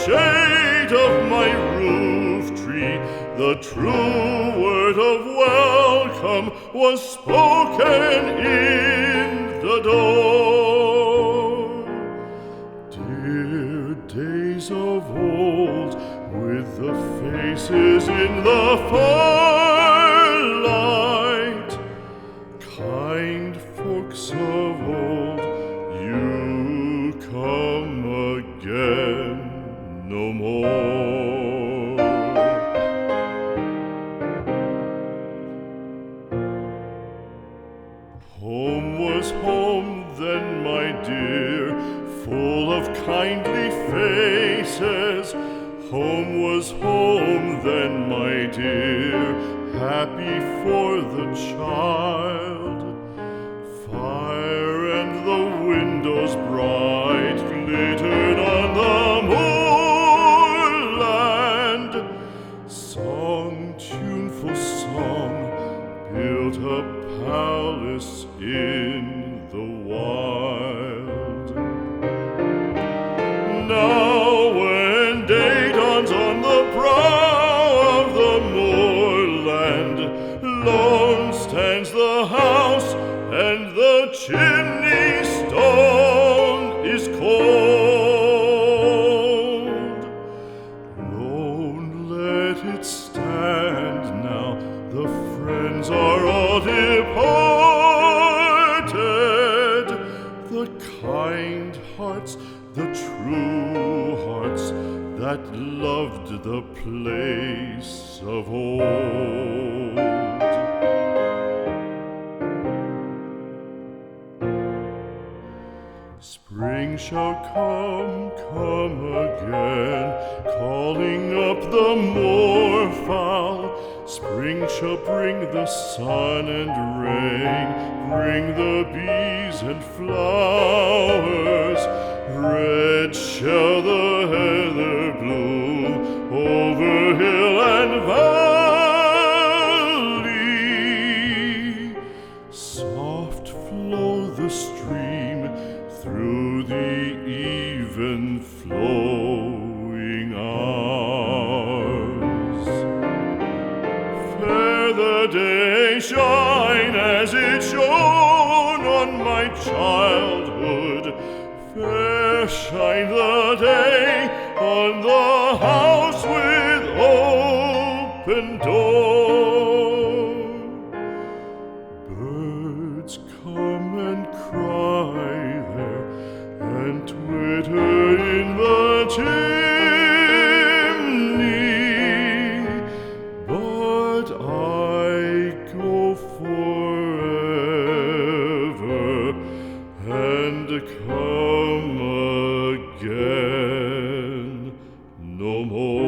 shade of my roof tree, the true word of welcome was spoken in the door. Dear days of old, with the faces in the firelight, kind folks of old, you come again no more. Home was home then, my dear, full of kindly faces. Home was home then, my dear, happy for the child. Fire and the windows bright glittered on the moorland. Song, tuneful song, built a palace in the wild. Now when day dawns on the brow of the moorland, lone stands the house and the chimney stone is cold. Lone, let it stand now, the friends are all departed. The kind hearts, the true hearts that loved the place of old. Spring shall come again, calling up the moorfowl. Spring shall bring the sun and rain, bring the bees and flowers. Red shall the heather bloom over hill and valley. Soft flow the stream through the even flowing hours. Fair the day shine as it shone on my childhood. Fair shine the day on the house with open door. Birds come and cry there and twitter in the chimney, but I go forever and come again no more.